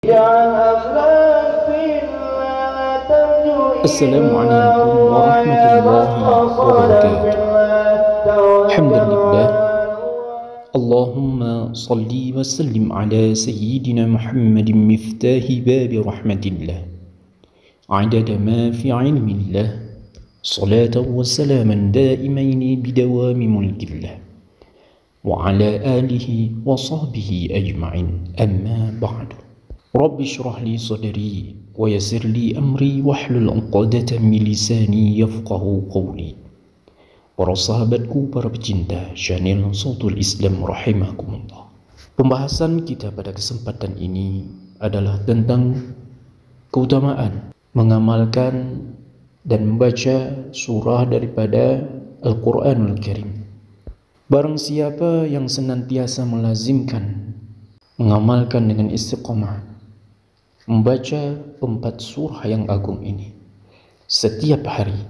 Assalamualaikum warahmatullahi wabarakatuh. Alhamdulillah. Allahumma salli wa sallim ala sayyidina Muhammadin miftahi babi rahmatillah. Adada ma fi ilmillah. Salatan wa salaman daimaini bidawami mulkillah. Wa ala alihi wa sahbihi ajma'in. Amma ba'du. Rabbi syrah li sadri wa yassir li amri wahlul 'uqdatam min lisani yafqahu qawli. Para sahabatku, para pecinta channel Sautul Islam rahimakumullah. Pembahasan kita pada kesempatan ini adalah tentang keutamaan mengamalkan dan membaca surah daripada Al-Quranul Karim. Barang siapa yang senantiasa melazimkan mengamalkan dengan istiqamah membaca 4 surah yang agung ini setiap hari,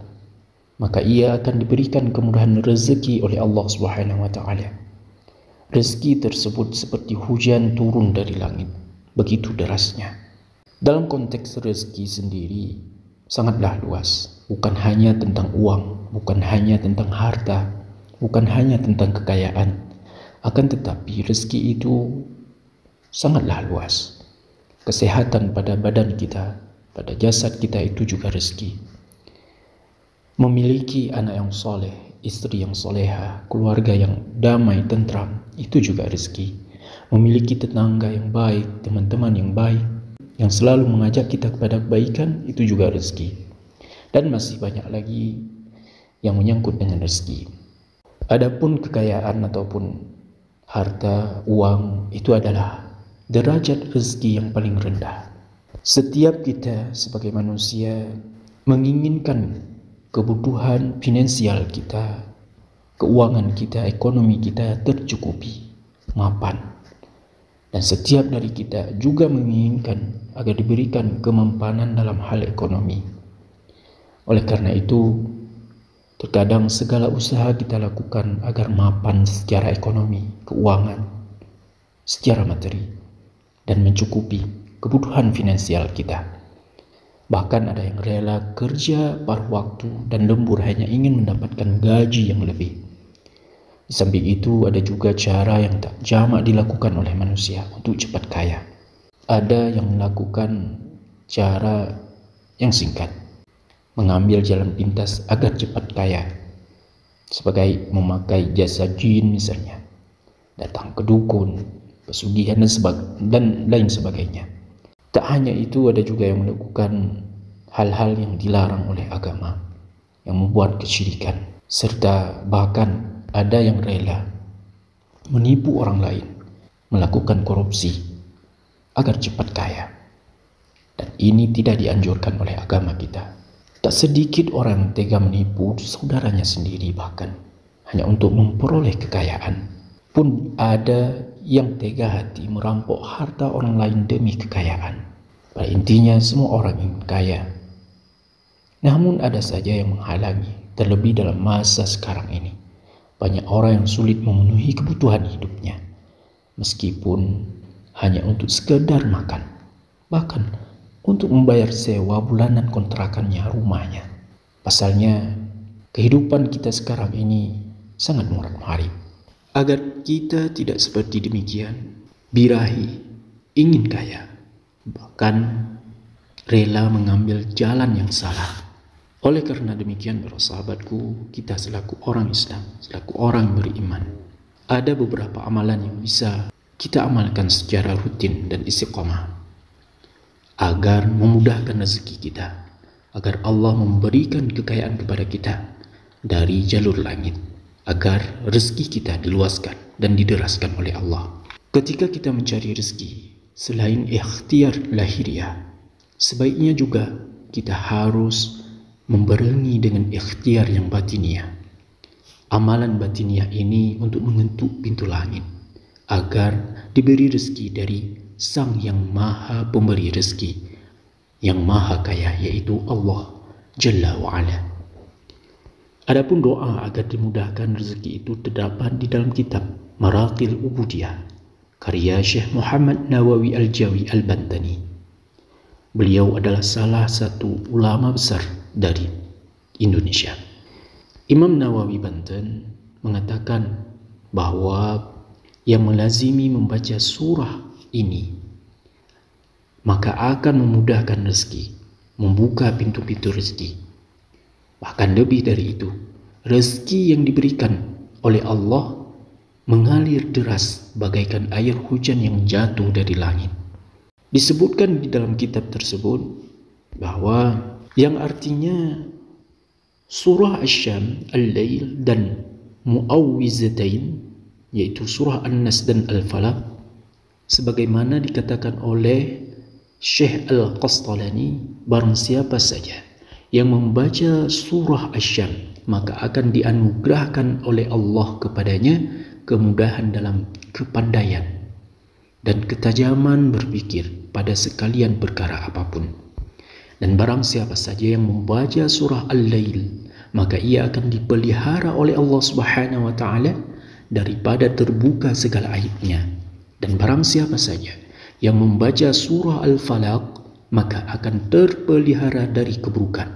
maka ia akan diberikan kemudahan rezeki oleh Allah Subhanahu wa taala. Rezeki tersebut seperti hujan turun dari langit, begitu derasnya. Dalam konteks rezeki sendiri sangatlah luas, bukan hanya tentang uang, bukan hanya tentang harta, bukan hanya tentang kekayaan, akan tetapi rezeki itu sangatlah luas. Kesehatan pada badan kita, pada jasad kita itu juga rezeki. Memiliki anak yang soleh, istri yang soleha, keluarga yang damai, tentram, itu juga rezeki. Memiliki tetangga yang baik, teman-teman yang baik, yang selalu mengajak kita kepada kebaikan, itu juga rezeki. Dan masih banyak lagi yang menyangkut dengan rezeki. Adapun kekayaan ataupun harta, uang, itu adalah derajat rezeki yang paling rendah. Setiap kita sebagai manusia menginginkan kebutuhan finansial kita, keuangan kita, ekonomi kita tercukupi, mapan. Dan setiap dari kita juga menginginkan agar diberikan kemampanan dalam hal ekonomi. Oleh karena itu, terkadang segala usaha kita lakukan agar mapan secara ekonomi, keuangan, secara materi, dan mencukupi kebutuhan finansial kita. Bahkan ada yang rela kerja paruh waktu dan lembur hanya ingin mendapatkan gaji yang lebih. Di samping itu ada juga cara yang tak jamak dilakukan oleh manusia untuk cepat kaya. Ada yang melakukan cara yang singkat, mengambil jalan pintas agar cepat kaya, sebagai memakai jasa jin misalnya, datang ke dukun, pesugihan dan lain sebagainya. Tak hanya itu, ada juga yang melakukan hal-hal yang dilarang oleh agama, yang membuat kesyirikan, serta bahkan ada yang rela menipu orang lain, melakukan korupsi agar cepat kaya. Dan ini tidak dianjurkan oleh agama kita. Tak sedikit orang tega menipu saudaranya sendiri, bahkan hanya untuk memperoleh kekayaan. Pun ada yang tega hati merampok harta orang lain demi kekayaan. Pada intinya semua orang ingin kaya. Namun ada saja yang menghalangi, terlebih dalam masa sekarang ini. Banyak orang yang sulit memenuhi kebutuhan hidupnya, meskipun hanya untuk sekedar makan, bahkan untuk membayar sewa bulanan kontrakannya, rumahnya. Pasalnya, kehidupan kita sekarang ini sangat murah-marih. Agar kita tidak seperti demikian, birahi, ingin kaya, bahkan rela mengambil jalan yang salah. Oleh karena demikian, para sahabatku, kita selaku orang Islam, selaku orang yang beriman, ada beberapa amalan yang bisa kita amalkan secara rutin dan istiqamah agar memudahkan rezeki kita, agar Allah memberikan kekayaan kepada kita dari jalur langit, agar rezeki kita diluaskan dan dideraskan oleh Allah. Ketika kita mencari rezeki selain ikhtiar lahiriah, sebaiknya juga kita harus membarengi dengan ikhtiar yang batiniah. Amalan batiniah ini untuk mengetuk pintu langit agar diberi rezeki dari Sang yang Maha Pemberi rezeki, yang Maha Kaya, yaitu Allah Jalla wa'ala. Adapun doa agar dimudahkan rezeki itu terdapat di dalam kitab Maraqil Ubudiyah karya Syekh Muhammad Nawawi Al-Jawi Al-Bantani. Beliau adalah salah satu ulama besar dari Indonesia. Imam Nawawi Banten mengatakan bahwa yang melazimi membaca surah ini maka akan memudahkan rezeki, membuka pintu-pintu rezeki. Bahkan lebih dari itu, rezeki yang diberikan oleh Allah mengalir deras bagaikan air hujan yang jatuh dari langit. Disebutkan di dalam kitab tersebut bahwa yang artinya surah Asy-Syam, Al-Lail dan Mu'awwizatain, yaitu surah An-Nas dan Al-Falaq, sebagaimana dikatakan oleh Syekh Al-Qastalani, barang siapa saja yang membaca surah Asy-Syam maka akan dianugerahkan oleh Allah kepadanya kemudahan dalam kepandaian dan ketajaman berpikir pada sekalian perkara apapun. Dan barang siapa saja yang membaca surah Al-Lail maka ia akan dipelihara oleh Allah Subhanahu wa taala daripada terbuka segala aibnya. Dan barang siapa saja yang membaca surah Al-Falaq maka akan terpelihara dari keburukan.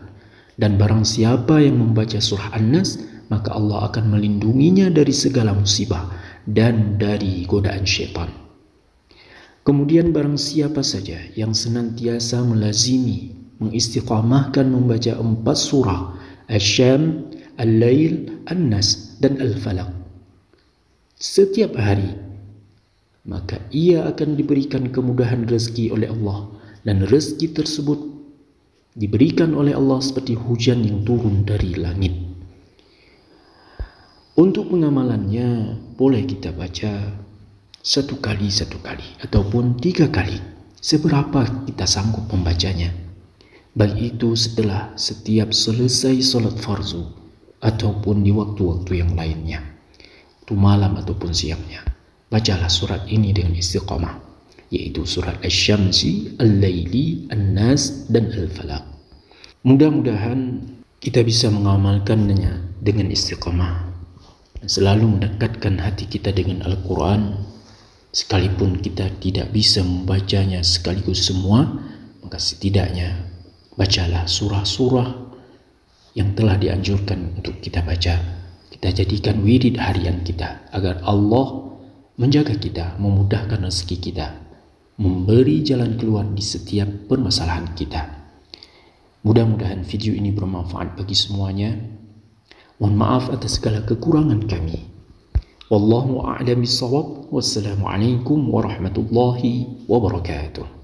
Dan barang siapa yang membaca surah An-Nas maka Allah akan melindunginya dari segala musibah dan dari godaan syaitan. Kemudian barang siapa saja yang senantiasa melazimi, mengistiqamahkan membaca 4 surah Asy-Syam, Al-Lail, An-Nas dan Al-Falaq setiap hari, maka ia akan diberikan kemudahan rezeki oleh Allah, dan rezeki tersebut diberikan oleh Allah seperti hujan yang turun dari langit. Untuk pengamalannya boleh kita baca 1 kali ataupun 3 kali, seberapa kita sanggup membacanya. Baik itu setelah setiap selesai solat farzu ataupun di waktu-waktu yang lainnya, itu malam ataupun siangnya. Bacalah surat ini dengan istiqamah, yaitu surat Asy-Syamsi, Al-Laili, An-Nas dan Al-Falaq. Mudah-mudahan kita bisa mengamalkannya dengan istiqamah dan selalu mendekatkan hati kita dengan Al-Quran. Sekalipun kita tidak bisa membacanya sekaligus semua, maka setidaknya bacalah surah-surah yang telah dianjurkan untuk kita baca. Kita jadikan wirid harian kita agar Allah menjaga kita, memudahkan rezeki kita, memberi jalan keluar di setiap permasalahan kita. Mudah-mudahan video ini bermanfaat bagi semuanya. Mohon maaf atas segala kekurangan kami. Wallahu a'lam bishawab. Wassalamualaikum warahmatullahi wabarakatuh.